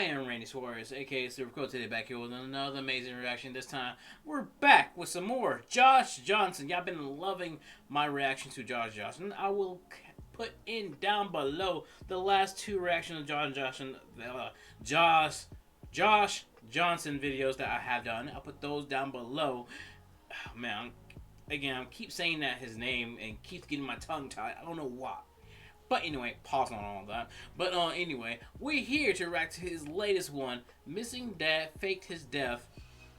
I am Randy Suarez, aka Silva, today back here with another amazing reaction. This time, we're back with some more Josh Johnson. Y'all been loving my reaction to Josh Johnson. I will put in down below the last two reactions of Josh Johnson videos that I have done. I'll put those down below. Oh, man, again, I keep saying that his name and keeps getting my tongue tied. I don't know why. But anyway, pause on all that. But anyway, we're here to react to his latest one. Missing dad faked his death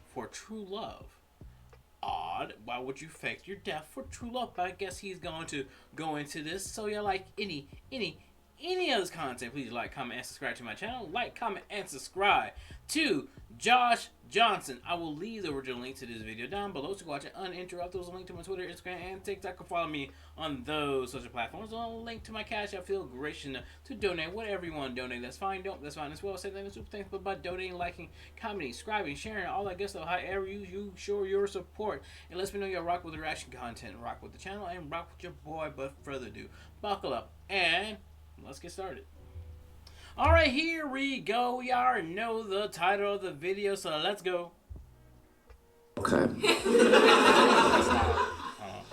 for true love. Odd. Why would you fake your death for true love? But I guess he's going to go into this. So yeah, like any of this content, please like, comment, and subscribe to my channel. Like, comment, and subscribe to Josh Johnson. I will leave the original link to this video down below to watch it uninterrupted. There's a link to my Twitter, Instagram, and TikTok. You can follow me on those social platforms. There's a link to my Cashapp. Feel gracious enough to donate whatever you want to donate. That's fine. That's fine as well. Say thank you, super thanks, but by donating, liking, commenting, subscribing, sharing, all that good stuff. However you show your support, and let me know you rock with the reaction content, rock with the channel, and rock with your boy. But further ado, buckle up and let's get started. Alright, here we go. We already know the title of the video, so let's go. Okay.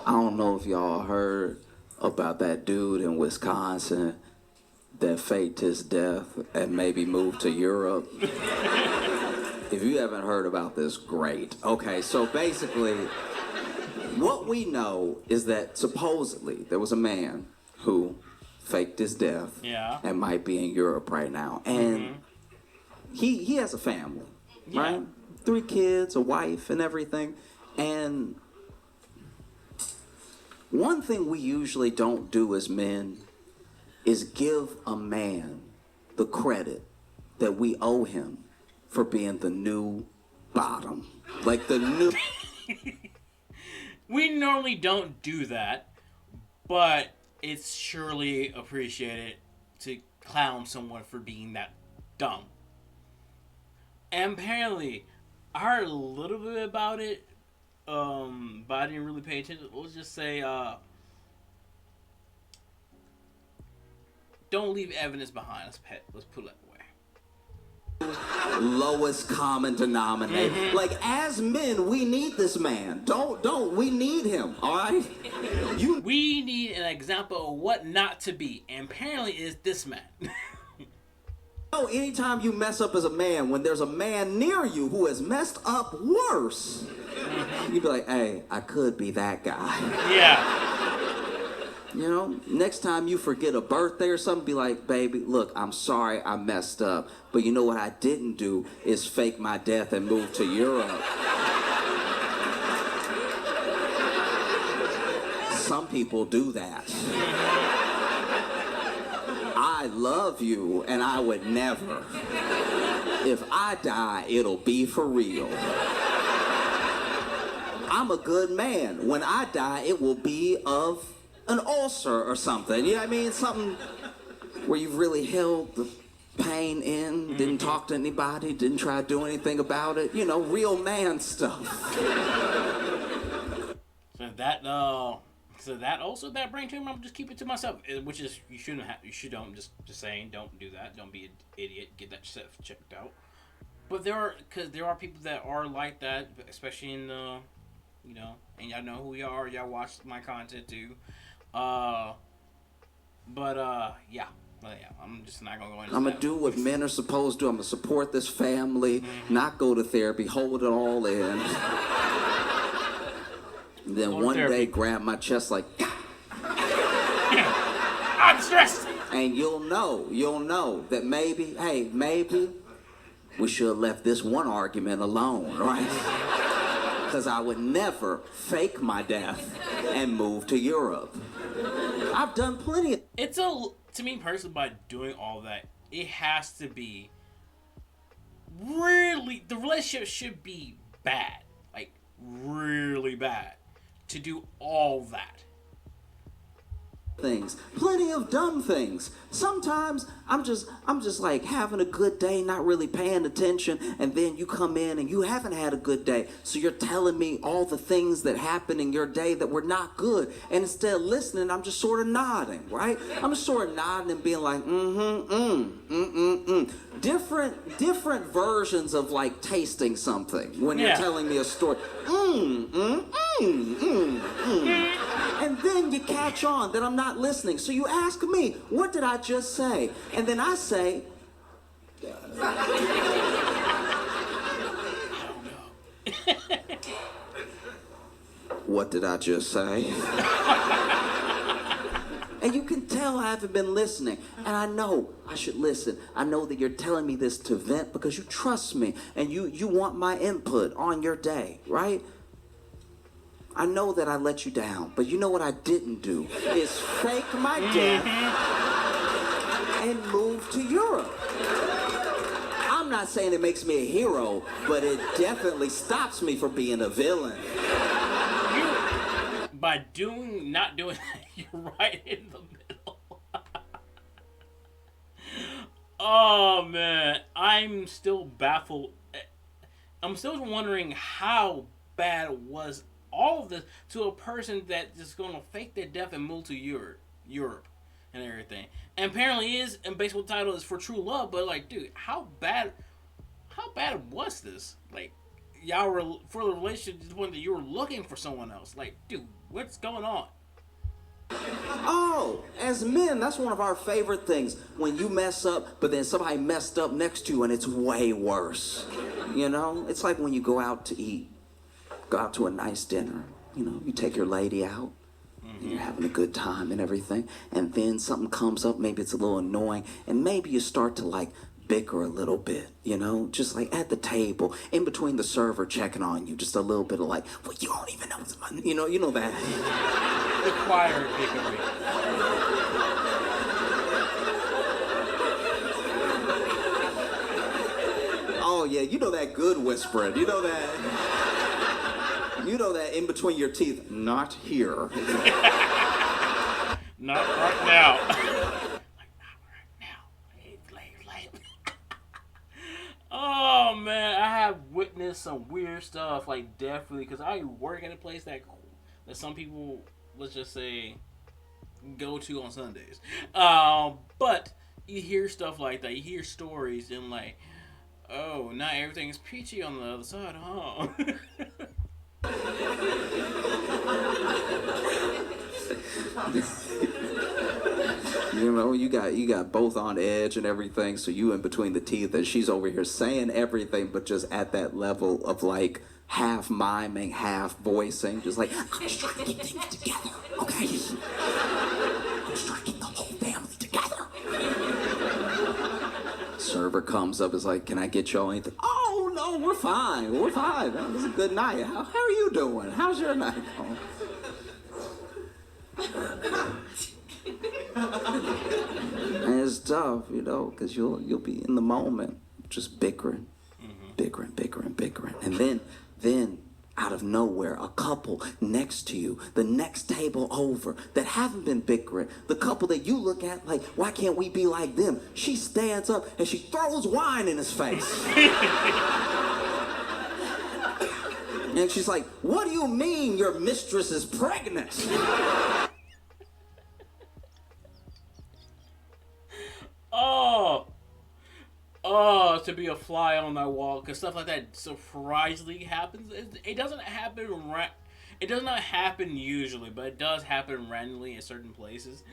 I don't know if y'all heard about that dude in Wisconsin that faked his death and maybe moved to Europe. If you haven't heard about this, great. Okay, so basically, what we know is that supposedly there was a man who faked his death, and might be in Europe right now, and he has a family, right? 3 kids, a wife, and everything. And one thing we usually don't do as men is give a man the credit that we owe him for being the new bottom, like the new. We normally don't do that, but it's surely appreciated to clown someone for being that dumb. And apparently, I heard a little bit about it, but I didn't really pay attention. Let's just say, don't leave evidence behind. Let's put it that way. Lowest common denominator. Like, as men, we need this man. We need him, all right? We need an example of what not to be, and apparently it's this man. Anytime you mess up as a man, when there's a man near you who has messed up worse, you'd be like, hey, I could be that guy. Yeah. You know, next time you forget a birthday or something, be like, baby, look, I'm sorry I messed up. But you know what I didn't do is fake my death and move to Europe. Some people do that. I love you, and I would never. If I die, it'll be for real. I'm a good man. When I die, it will be of an ulcer or something. You know what I mean? Something where you've really held the pain in, didn't talk to anybody, didn't try to do anything about it. You know, real man stuff. So that also, that brain tumor, I'm just keep it to myself, which is, you shouldn't have, just saying, don't do that, don't be an idiot, get that stuff checked out. But there are people that are like that, especially in the, you know, and y'all know who y'all watch my content too. Yeah, I'm just not gonna go into that. I'm gonna do what men are supposed to do. I'm gonna support this family, not go to therapy, hold it all in. And then one day grab my chest like, I'm stressed. And you'll know that maybe we should have left this one argument alone, right? Because I would never fake my death and move to Europe. I've done plenty of... To me personally, by doing all that, it has to be really, the relationship should be bad, like really bad, to do all that. Things, plenty of dumb things. Sometimes I'm just like having a good day, not really paying attention, and then you come in and you haven't had a good day, so you're telling me all the things that happened in your day that were not good, and instead of listening, I'm just sort of nodding, right? I'm just sort of nodding and being like, different versions of like tasting something when you're telling me a story. And then you catch on that I'm not listening. So you ask me, what did I just say? And then I say, what did I just say? And you can tell I haven't been listening. And I know I should listen. I know that you're telling me this to vent because you trust me and you want my input on your day, right? I know that I let you down, but you know what I didn't do is fake my death and move to Europe. I'm not saying it makes me a hero, but it definitely stops me from being a villain. By not doing that, you're right in the middle. Oh man, I'm still baffled. I'm still wondering how bad was all of this to a person that is gonna fake their death and move to Europe and everything. And apparently is, and baseball title is For True Love, but like, dude, how bad was this? Like, y'all were for the relationship to the point that you were looking for someone else. Like, dude, what's going on? Oh, as men, that's one of our favorite things. When you mess up, but then somebody messed up next to you and it's way worse. You know? It's like when you go out to eat, go out to a nice dinner. You know, you take your lady out, and you're having a good time and everything, and then something comes up, maybe it's a little annoying, and maybe you start to like bicker a little bit, you know, just like at the table, in between the server checking on you, just a little bit of like, well, you don't even know what's my, you know that. Required bickering. Oh yeah, you know that good whispering, you know that in between your teeth, not here. Not right now. Oh man, I have witnessed some weird stuff, like definitely, because I work at a place that some people, let's just say, go to on Sundays. But you hear stuff like that. You hear stories and like, oh, not everything's peachy on the other side, huh? You know, you got both on edge and everything, so you in between the teeth, and she's over here saying everything, but just at that level of like half miming, half voicing, just like, I'm just trying to get things together, okay? I'm just trying to get the whole family together. Server comes up, is like, can I get y'all anything? Oh no, we're fine. That was a good night. How are you doing? How's your night going? And it's tough, you know, because you'll be in the moment just bickering, and then out of nowhere, a couple next to you, the next table over, that haven't been bickering, the couple that you look at like, why can't we be like them? She stands up and she throws wine in his face. And she's like, what do you mean your mistress is pregnant? To be a fly on that wall, because stuff like that surprisingly happens. It doesn't happen. It does not happen usually, but it does happen randomly in certain places.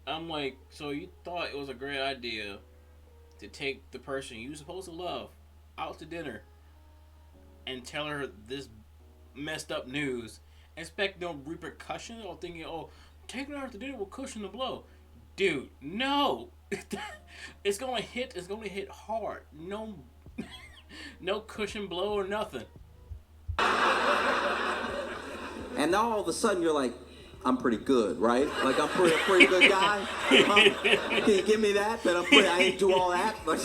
I'm like, so you thought it was a great idea to take the person you're supposed to love out to dinner and tell her this messed up news, expect no repercussions, or thinking, oh, taking her out to dinner will cushion the blow. Dude, no. It's gonna hit hard. No cushion blow or nothing. And now all of a sudden you're like, I'm pretty good, right? Like I'm pretty good guy. Can you give me that? I ain't do all that. Like,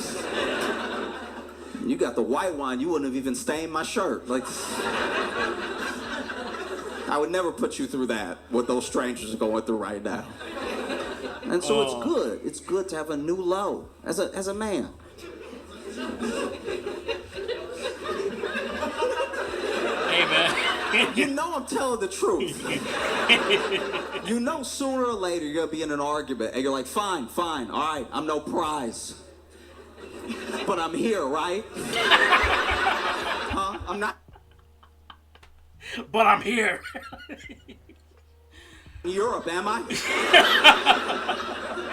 you got the white wine. You wouldn't have even stained my shirt. Like, I would never put you through that. What those strangers are going through right now. And so it's good. It's good to have a new low as a man. Hey, man. You know I'm telling the truth. You know sooner or later you're going to be in an argument and you're like, fine, all right, I'm no prize. But I'm here, right? Huh? I'm not But I'm here. in Europe, am I?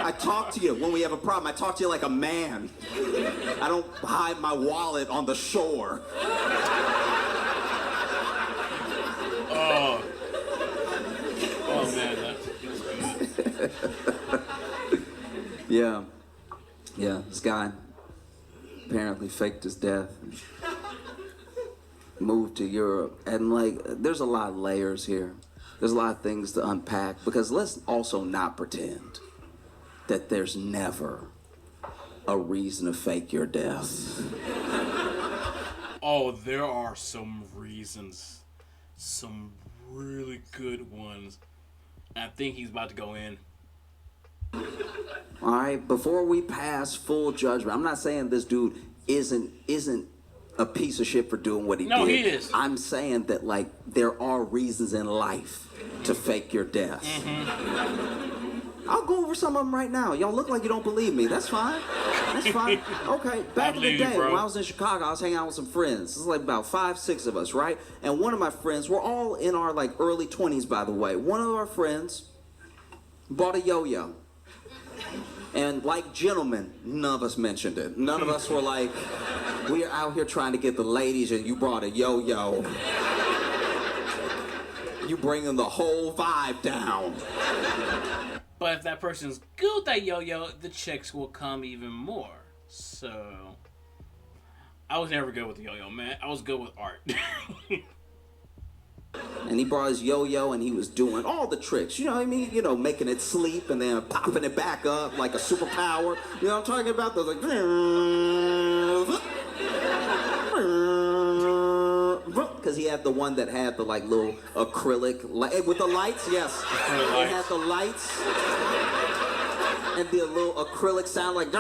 I talk to you when we have a problem. I talk to you like a man. I don't hide my wallet on the shore. Oh man, that's good. Yeah. Yeah, this guy apparently faked his death. Moved to Europe. And, like, there's a lot of layers here. There's a lot of things to unpack. Because let's also not pretend that there's never a reason to fake your death. Oh, there are some reasons. Some really good ones. I think he's about to go in. All right, before we pass full judgment, I'm not saying this dude isn't a piece of shit for doing what he did. No, he is. I'm saying that, like, there are reasons in life to fake your death. I'll go over some of them right now. Y'all look like you don't believe me. That's fine. That's fine. Okay, back in the day when I was in Chicago, I was hanging out with some friends. This is like about 5, 6 of us, right? And one of my friends, we're all in our like early 20s, by the way. One of our friends bought a yo-yo. And like gentlemen, none of us mentioned it. None of us were like, we are out here trying to get the ladies and you brought a yo-yo. You bringing the whole vibe down. But if that person's good with that yo-yo, the chicks will come even more. So, I was never good with the yo-yo, man. I was good with art. And he brought his yo-yo and he was doing all the tricks. You know what I mean? You know, making it sleep and then popping it back up like a superpower. You know what I'm talking about? Those like... Because he had the one that had the like little acrylic with the lights. Yes, it had the lights and the little acrylic sound like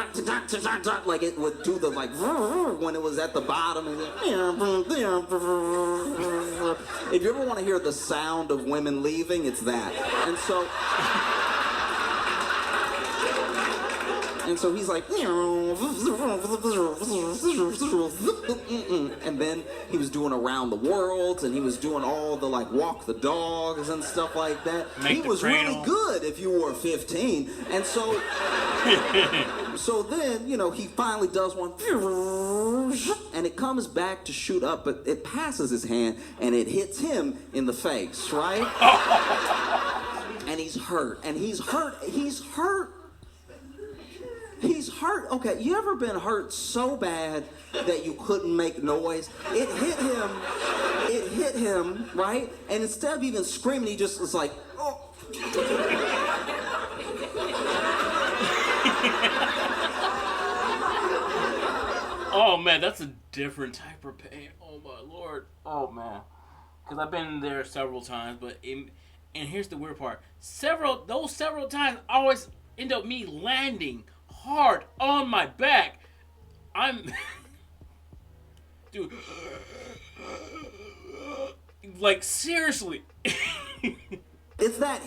it would do the like when it was at the bottom. And if you ever want to hear the sound of women leaving, it's that. And so he's like, and then he was doing around the world, and he was doing all the like walk the dogs and stuff like that. He was really good if you were 15. And so, so then, you know, he finally does one, and it comes back to shoot up, but it passes his hand, and it hits him in the face, right? And he's hurt, and he's hurt. He's hurt. Okay, you ever been hurt so bad that you couldn't make noise? It hit him, right? And instead of even screaming, he just was like, oh. Oh man, that's a different type of pain. Oh my lord. Oh man. Because I've been there several times, and here's the weird part. Several times always end up me landing hard on my back. Dude, like seriously. Is that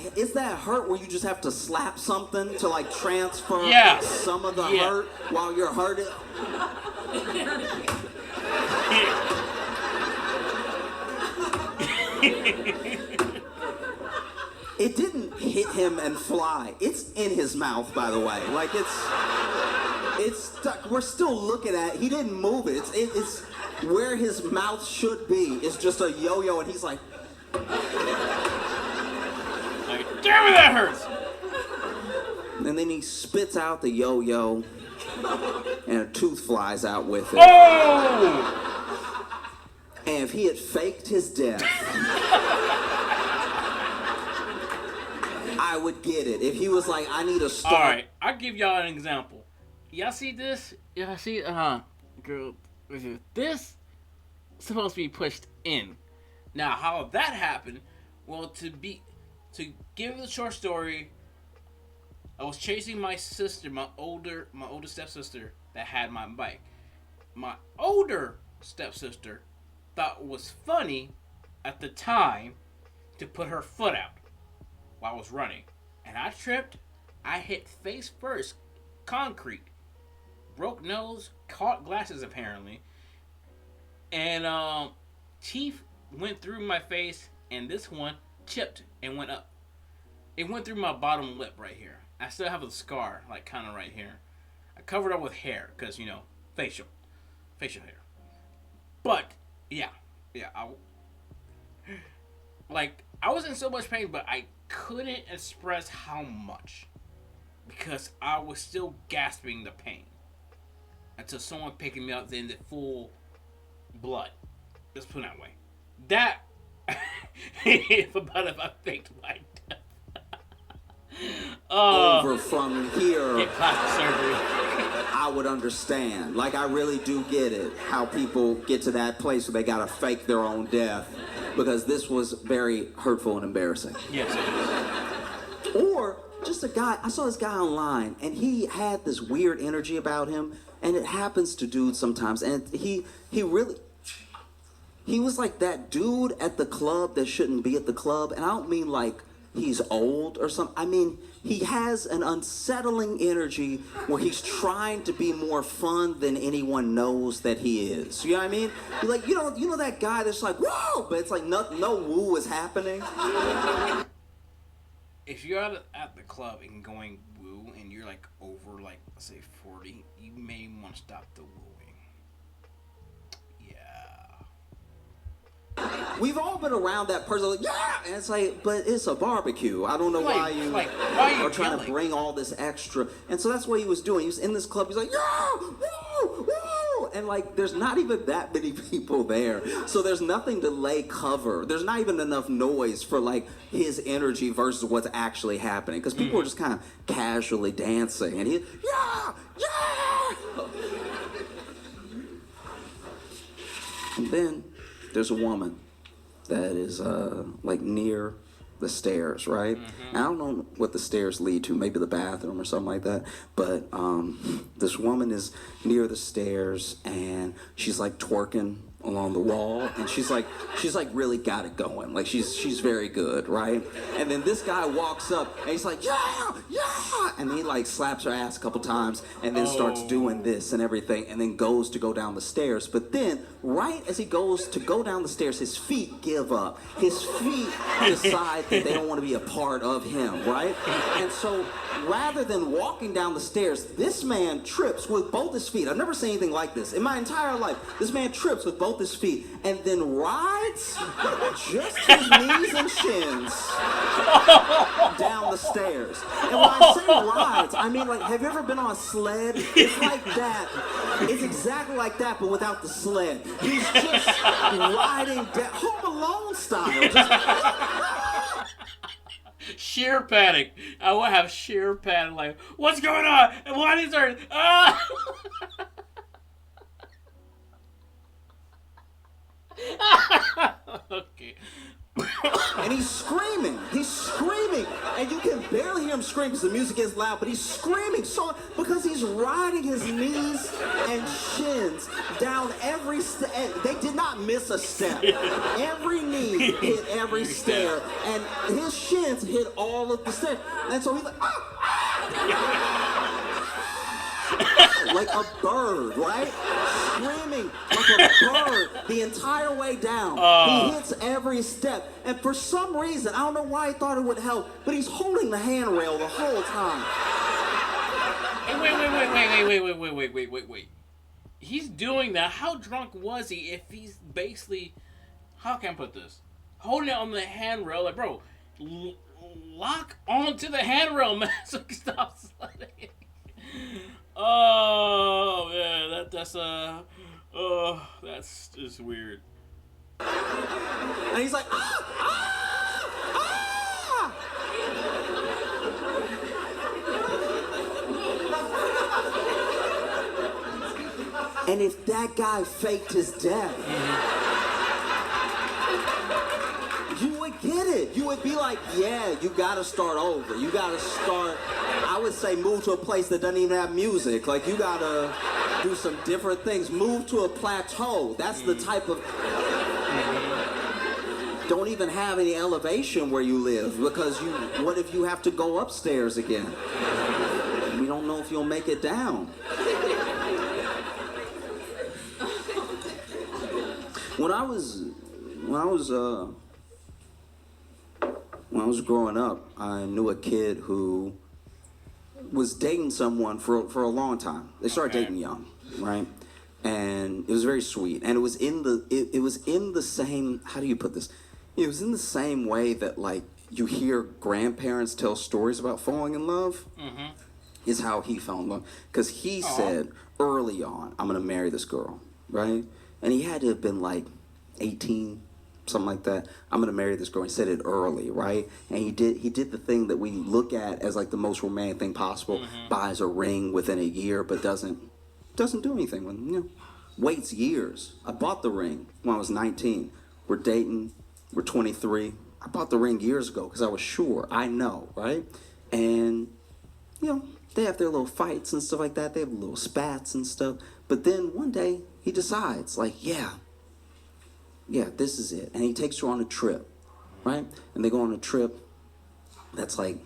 hurt where you just have to slap something to like transfer some of the hurt while you're hurting? It didn't hit him and fly. It's in his mouth, by the way. Like it's stuck. We're still looking at it. He didn't move it. It's where his mouth should be. It's just a yo-yo, and he's like, damn it, that hurts. And then he spits out the yo-yo, and a tooth flies out with it. Oh! And if he had faked his death, I would get it. If he was like, I need a start. All right, I'll give y'all an example. Y'all see this? Y'all see? Girl, this supposed to be pushed in. Now, how that happened? Well, to give the short story, I was chasing my sister, my older stepsister that had my bike. My older stepsister thought it was funny at the time to put her foot out while I was running. And I tripped. I hit face first concrete. broke nose, caught glasses apparently, and teeth went through my face, and this one chipped and went up. It went through my bottom lip right here. I still have a scar, like kind of right here. I covered up with hair, cause facial hair. But yeah, I was in so much pain, but I couldn't express how much because I was still gasping the pain until someone picked me up in the full blood. Let's put it that way. That about if I faked my death. Over from here, get plastic surgery. I would understand. Like, I really do get it, how people get to that place where they gotta fake their own death, because this was very hurtful and embarrassing. Yes, it is. Or just a guy, I saw this guy online, and he had this weird energy about him, and it happens to dudes sometimes, and he was like that dude at the club that shouldn't be at the club, and I don't mean like he's old or something. I mean, he has an unsettling energy where he's trying to be more fun than anyone knows that he is. You know what I mean? You're like, you know that guy that's like, whoa, but it's like no woo is happening. If you're at the club and going woo, and you're like over, like, let's say 40, you may want to stop the wooing. We've all been around that person, like, yeah, and it's like, but it's a barbecue. I don't know why you are trying to bring all this extra. And so that's what he was doing. He was in this club. He's like, yeah, woo, woo, and like, there's not even that many people there, so there's nothing to lay cover. There's not even enough noise for like his energy versus what's actually happening, because people are just kind of casually dancing, and he, yeah. And then there's a woman that is like near the stairs, right? And I don't know what the stairs lead to, maybe the bathroom or something like that. But this woman is near the stairs, and she's like twerking along the wall, and she's like really got it going. Like she's very good, right? And then this guy walks up, and he's like, yeah, and he like slaps her ass a couple times, and then starts doing this and everything, and then goes to go down the stairs. But then, right as he goes to go down the stairs, his feet give up. His feet decide that they don't want to be a part of him, right? And so, rather than walking down the stairs, this man trips with both his feet. I've never seen anything like this in my entire life. This man trips with both his feet and then rides just his knees and shins down the stairs. And when I say rides, I mean, like, have you ever been on a sled? It's like that. It's exactly like that, but without the sled. He's just riding down, Home Alone style. Just sheer panic. I will have sheer panic. Like, what's going on? And why is there? Ah! Okay. And he's screaming, and you can barely hear him scream because the music is loud, but he's screaming so because he's riding his knees and shins down every step. They did not miss a step. Every knee hit every stair, and his shins hit all of the stairs. And so he's like, like a bird, right? Screaming like a bird the entire way down. He hits every step. And for some reason, I don't know why he thought it would help, but he's holding the handrail the whole time. Wait. He's doing that. How drunk was he if he's basically, how can I put this? Holding it on the handrail. Like, bro, lock onto the handrail, man, so he stops sliding. Oh man, that's just weird. And he's like, And if that guy faked his death, you would get it. You would be like, yeah, you gotta start over. You gotta start, I would say, move to a place that doesn't even have music. Like, you gotta do some different things. Move to a plateau. That's the type of, don't even have any elevation where you live, because what if you have to go upstairs again? We don't know if you'll make it down. When I was when I was when I was growing up, I knew a kid who was dating someone for a long time. They started dating young, right? And it was very sweet. And it was in the same, how do you put this? It was in the same way that like you hear grandparents tell stories about falling in love. Mm-hmm. Is how he fell in love. Because he said early on, I'm gonna marry this girl, right? And he had to have been like 18, something like that. I'm gonna marry this girl. He said it early, right? And he did the thing that we look at as like the most romantic thing possible. Mm-hmm. Buys a ring within a year, but doesn't do anything with him. You know, waits years. I bought the ring when I was 19. We're dating. We're 23. I bought the ring years ago because I was sure. I know, right? And you know, they have their little fights and stuff like that. They have little spats and stuff. But then one day he decides, like, yeah, this is it. And he takes her on a trip, right? And they go on a trip that's like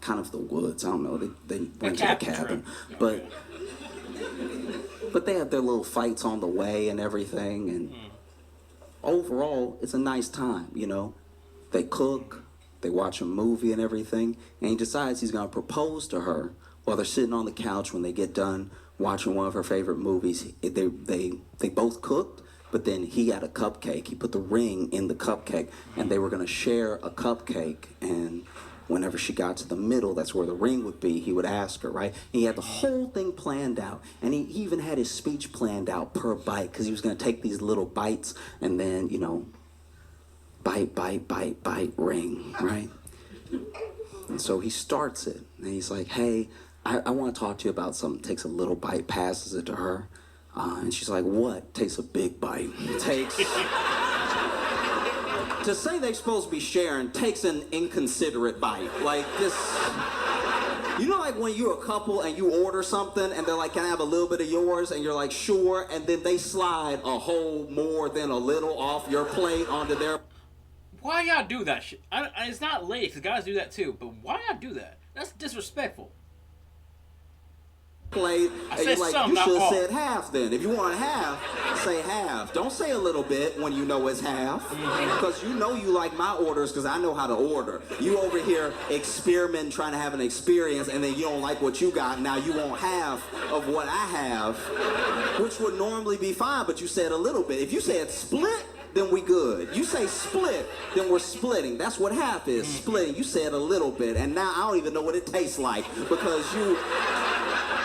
kind of the woods. I don't know. They went to the cabin. But they have their little fights on the way and everything. And overall, it's a nice time, you know. They cook. They watch a movie and everything, and he decides he's going to propose to her while they're sitting on the couch when they get done watching one of her favorite movies. They both cooked, but then he had a cupcake. He put the ring in the cupcake, and they were going to share a cupcake, and whenever she got to the middle, that's where the ring would be, he would ask her, right? And he had the whole thing planned out, and he even had his speech planned out per bite, because he was going to take these little bites, and then, you know, bite, bite, bite, bite, ring, right? And so he starts it, and he's like, hey, I want to talk to you about something. Takes a little bite, passes it to her, and she's like, what? Takes a big bite. Takes... To say they're supposed to be sharing takes an inconsiderate bite. Like, this... You know, like when you're a couple and you order something and they're like, can I have a little bit of yours? And you're like, sure. And then they slide a whole more than a little off your plate onto their... Why y'all do that shit? It's not late, because guys do that too, but why y'all do that? That's disrespectful. Plate, I and said you're like, some, you not should have all. said half then. If you want half, say half. Don't say a little bit when you know it's half. Because you know you like my orders because I know how to order. You over here experimenting, trying to have an experience, and then you don't like what you got. Now you want half of what I have, which would normally be fine, but you said a little bit. If you said split, then we good. You say split, then we're splitting. That's what half is, splitting. You said a little bit, and now I don't even know what it tastes like because you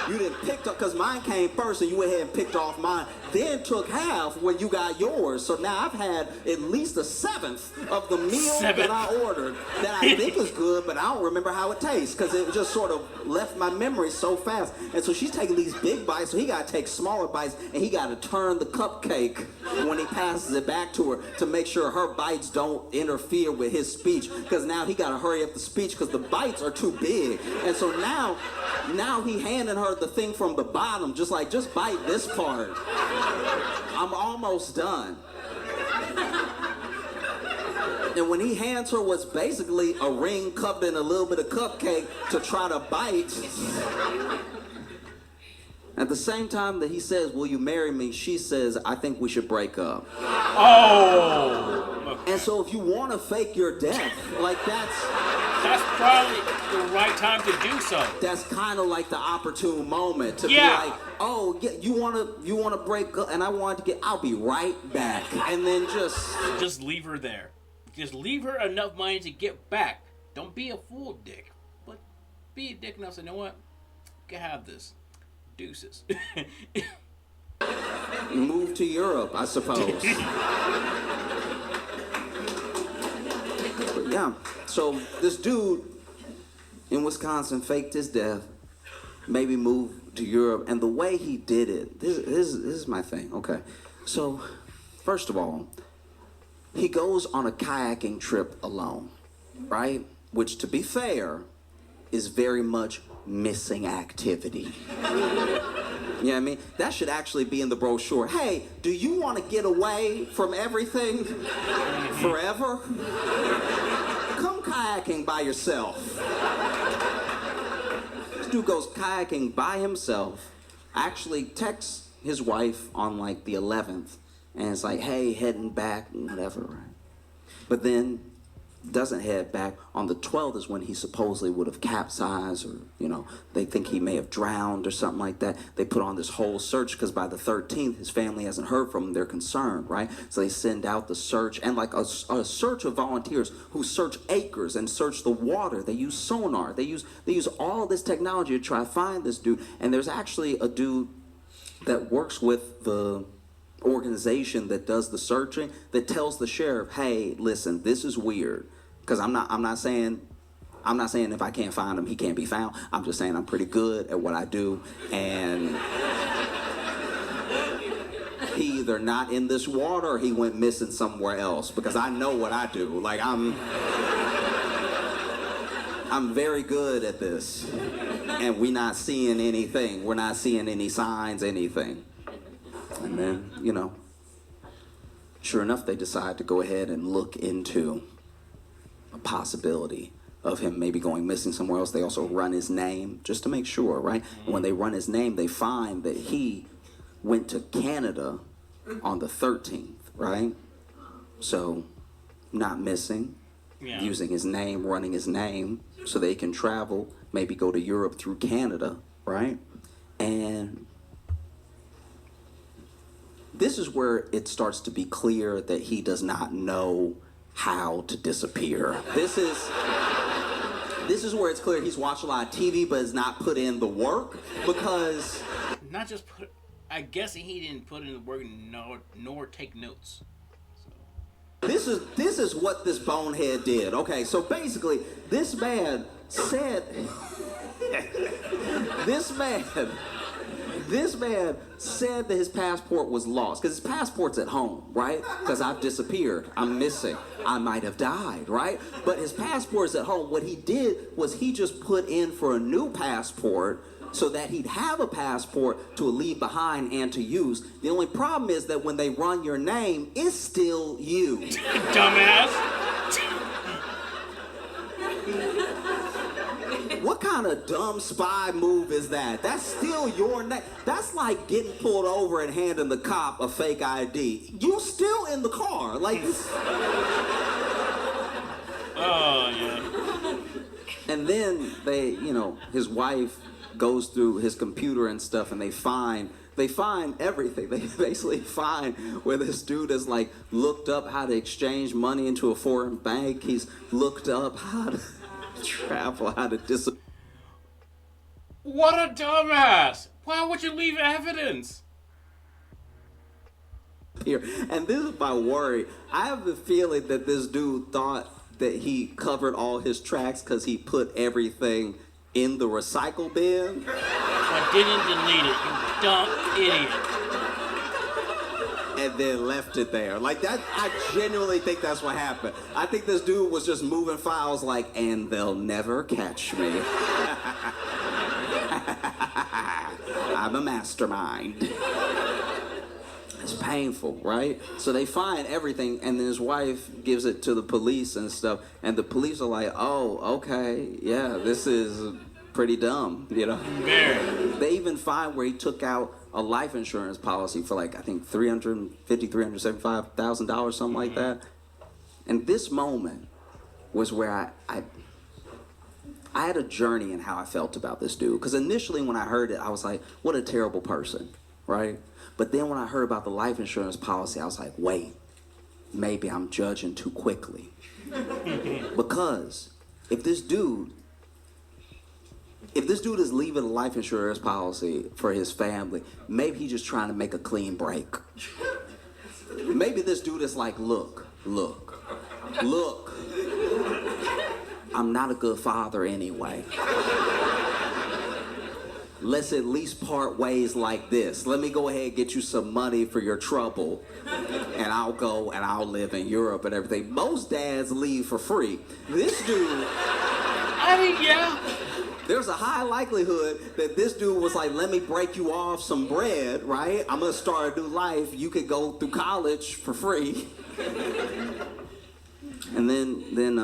didn't pick up, because mine came first, and you went ahead and picked off mine, then took half when you got yours. So now I've had at least a seventh of the meal that I ordered that I think is good, but I don't remember how it tastes because it just sort of left my memory so fast. And so she's taking these big bites, so he got to take smaller bites, and he got to turn the cupcake when he passes it back to her to make sure her bites don't interfere with his speech, because now he got to hurry up the speech because the bites are too big. And so now he handing her the thing from the bottom, just bite this part. I'm almost done. And when he hands her what's basically a ring covered in a little bit of cupcake to try to bite, at the same time that he says, will you marry me, she says, I think we should break up. Oh! And so if you want to fake your death, like that's probably the right time to do so. That's kind of like the opportune moment to be like, oh, yeah, you wanna break up, and I want to I'll be right back, and then just leave her there. Just leave her enough money to get back. Don't be a fool dick, but be a dick enough to know what, you can have this. Deuces. Move to Europe, I suppose. But yeah, so this dude in Wisconsin faked his death, maybe moved to Europe, and the way he did it, this is my thing, okay. So, first of all, he goes on a kayaking trip alone, right? Which, to be fair, is very much missing activity. You know what I mean? That should actually be in the brochure. Hey, do you want to get away from everything forever? Come kayaking by yourself. This dude goes kayaking by himself, actually texts his wife on like the 11th and it's like, hey, heading back, whatever, right? But then doesn't head back. On the 12th is when he supposedly would have capsized, or, they think he may have drowned or something like that. They put on this whole search because by the 13th, his family hasn't heard from him. They're concerned, right? So they send out the search, and like a search of volunteers who search acres and search the water. They use sonar. They use all this technology to try to find this dude. And there's actually a dude that works with the organization that does the searching that tells the sheriff, hey, listen, this is weird, because I'm not saying if I can't find him he can't be found. I'm just saying I'm pretty good at what I do, and he either not in this water or he went missing somewhere else, because I know what I do. Like, I'm very good at this, and we're not seeing anything. We're not seeing any signs, anything. And then, sure enough, they decide to go ahead and look into a possibility of him maybe going missing somewhere else. They also run his name just to make sure, right? And when they run his name, they find that he went to Canada on the 13th, right? So, not missing, using his name, running his name, so they can travel, maybe go to Europe through Canada, right? And this is where it starts to be clear that he does not know how to disappear. This is where it's clear he's watched a lot of TV but has not put in the work, because... Not just put... I guess he didn't put in the work nor take notes. So. This is what this bonehead did. Okay, so basically, this man said... This man said that his passport was lost, because his passport's at home, right? Because I've disappeared, I'm missing, I might have died, right? But his passport's at home. What he did was he just put in for a new passport so that he'd have a passport to leave behind and to use. The only problem is that when they run your name, it's still you. Dumbass! What kind of dumb spy move is that? That's still your name. That's like getting pulled over and handing the cop a fake ID. You still in the car. Like... Oh, yeah. And then they, his wife goes through his computer and stuff, and they find everything. They basically find where this dude has like looked up how to exchange money into a foreign bank. He's looked up how to travel, how to disappear. What a dumbass! Why would you leave evidence? And this is my worry. I have the feeling that this dude thought that he covered all his tracks because he put everything in the recycle bin. But didn't delete it, you dumb idiot. And then left it there. Like that, I genuinely think that's what happened. I think this dude was just moving files like, and they'll never catch me. I'm a mastermind. It's painful, right? So they find everything, and then his wife gives it to the police and stuff, and the police are like, oh, okay, yeah, this is pretty dumb, Very. They even find where he took out a life insurance policy for like, I think $375,000, something like that. And this moment was where I had a journey in how I felt about this dude. Because initially when I heard it, I was like, what a terrible person, right? But then when I heard about the life insurance policy, I was like, wait, maybe I'm judging too quickly. Because if this dude is leaving a life insurance policy for his family, maybe he's just trying to make a clean break. Maybe this dude is like, look. I'm not a good father anyway. Let's at least part ways like this. Let me go ahead and get you some money for your trouble, and I'll go and I'll live in Europe and everything. Most dads leave for free. This dude... Yeah. There's a high likelihood that this dude was like, let me break you off some bread, right? I'm going to start a new life. You could go through college for free. And then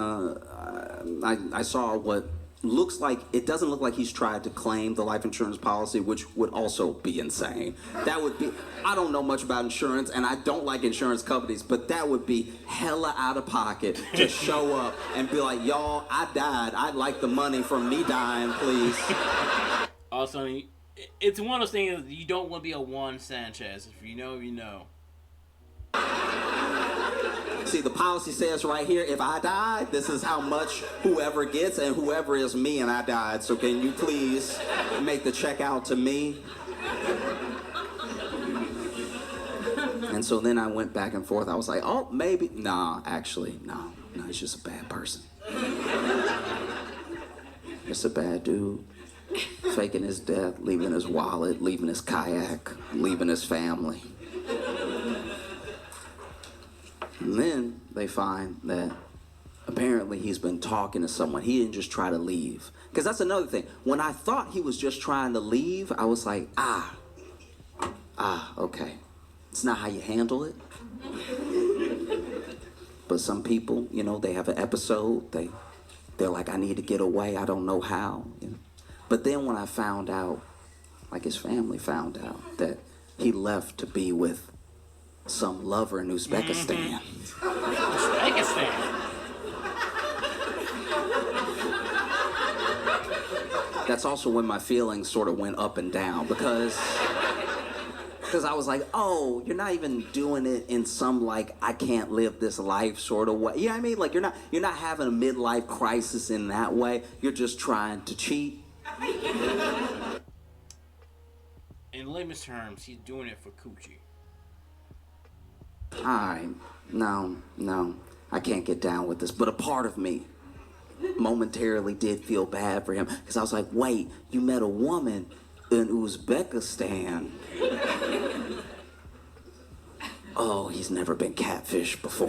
I saw what it doesn't look like he's tried to claim the life insurance policy, which would also be insane. That would be, I don't know much about insurance, and I don't like insurance companies, but that would be hella out of pocket to show up and be like, y'all, I died. I'd like the money from me dying, please. Also, it's one of those things, you don't want to be a Juan Sanchez. If you know, you know. See, the policy says right here, if I die, this is how much whoever gets, and whoever is me and I died. So can you please make the check out to me? And so then I went back and forth. I was like, oh, maybe. Nah, actually, no, he's just a bad person. Just a bad dude. Faking his death, leaving his wallet, leaving his kayak, leaving his family. And then they find that apparently he's been talking to someone. He didn't just try to leave. Because that's another thing. When I thought he was just trying to leave, I was like, okay. It's not how you handle it. But some people, you know, they have an episode. They're like, I need to get away. I don't know how. You know? But then when I found out, like his family found out, that he left to be with some lover in Uzbekistan. Uzbekistan. That's also when my feelings sort of went up and down because I was like, oh, you're not even doing it in some like I can't live this life sort of way. You know what I mean? Like you're not having a midlife crisis in that way. You're just trying to cheat. In layman's terms, he's doing it for coochie. Alright, no, I can't get down with this. But a part of me momentarily did feel bad for him because I was like, wait, you met a woman in Uzbekistan. Oh, he's never been catfished before.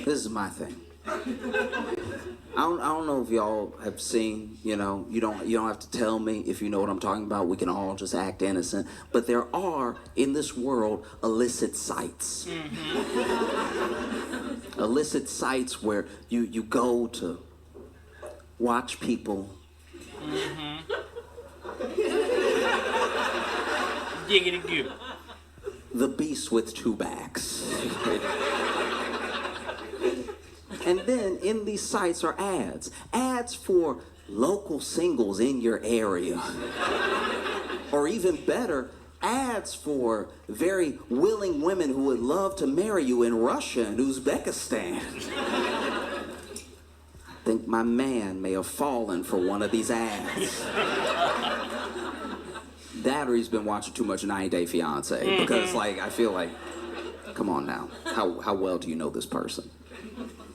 This is my thing. I don't know if y'all have seen, you know, you don't have to tell me if you know what I'm talking about. We can all just act innocent. But there are, in this world, illicit sites. Mm-hmm. Illicit sites where you go to watch people. Mm-hmm. Giggity goo. The beast with two backs. And then in these sites are ads. Ads for local singles in your area. Or even better, ads for very willing women who would love to marry you in Russia and Uzbekistan. I think my man may have fallen for one of these ads. That or he's been watching too much 90 Day Fiancé. Because, like, I feel like, come on now. How well do you know this person?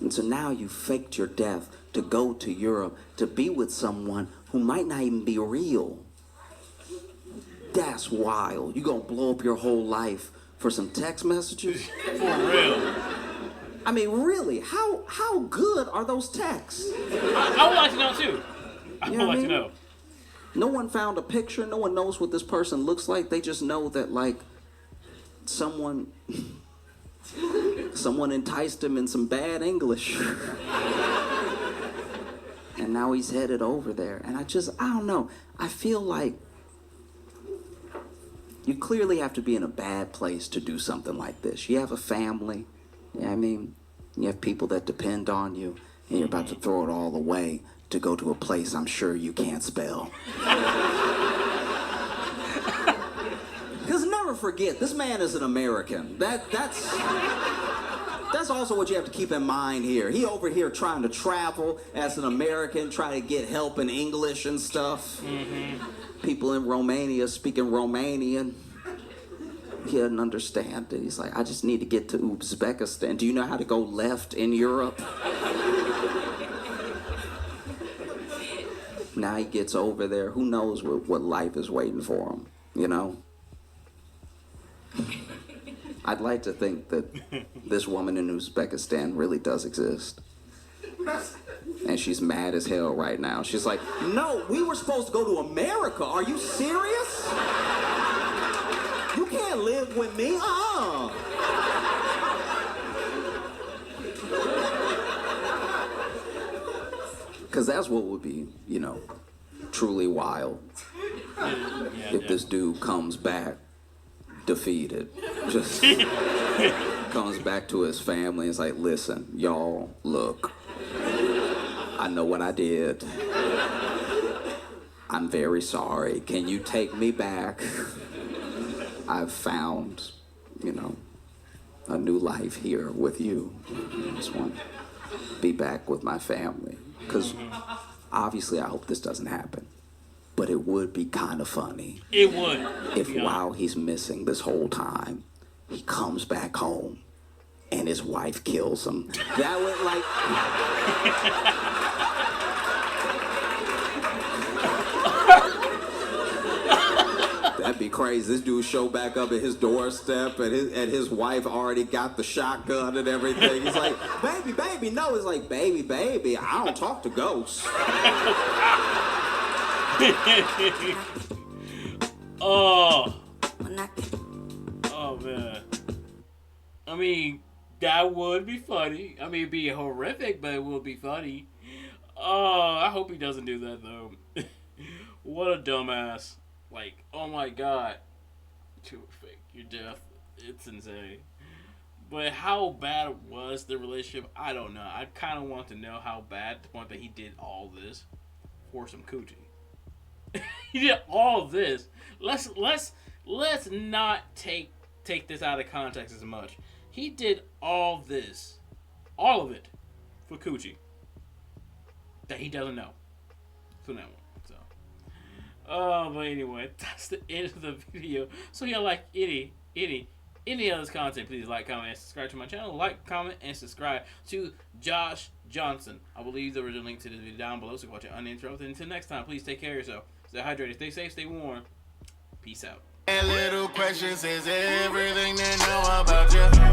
And so now you faked your death to go to Europe to be with someone who might not even be real. That's wild. You gonna blow up your whole life for some text messages? For real. I mean, really, how good are those texts? I would like to know too. I would like to know. No one found a picture. No one knows what this person looks like. They just know that, like, someone enticed him in some bad English. And now he's headed over there. And I don't know. I feel like you clearly have to be in a bad place to do something like this. You have a family. You know what I mean? You have people that depend on you. And you're about to throw it all away to go to a place I'm sure you can't spell. Because never forget, this man is an American. That's also what you have to keep in mind here. He over here trying to travel as an American, trying to get help in English and stuff. Mm-hmm. People in Romania speaking Romanian. He doesn't understand it. He's like, I just need to get to Uzbekistan. Do you know how to go left in Europe? Now he gets over there. Who knows what life is waiting for him, you know? I'd like to think that this woman in Uzbekistan really does exist. And she's mad as hell right now. She's like, no, we were supposed to go to America. Are you serious? You can't live with me. Because that's what would be, you know, truly wild. If this dude comes back defeated. Just comes back to his family and is like, listen, y'all, look. I know what I did. I'm very sorry. Can you take me back? I've found, you know, a new life here with you. I just want to be back with my family. Because obviously I hope this doesn't happen. But it would be kind of funny. It would. If while he's missing this whole time, he comes back home and his wife kills him. That would like... That'd be crazy. This dude show back up at his doorstep and his wife already got the shotgun and everything. He's like, baby, no. It's like, baby, I don't talk to ghosts. Oh man. I mean, that would be funny. I mean, it'd be horrific, but it would be funny. Oh, I hope he doesn't do that though. What a dumbass. Like, oh my god. Too fake. Your death. It's insane. But how bad was the relationship? I don't know. I kind of want to know how bad, to the point that he did all this for some coochie. He did all this. Let's not take this out of context as much. He did all this, all of it, for coochie that he doesn't know. So now, but anyway, that's the end of the video. So yeah, like any of this content, please like, comment, and subscribe to my channel. Like, comment, and subscribe to Josh Johnson. I will leave the original link to this video down below, so you can watch it uninterrupted. Until next time, please take care of yourself. Stay hydrated, stay safe, stay warm. Peace out. Little questions is everything they know about you.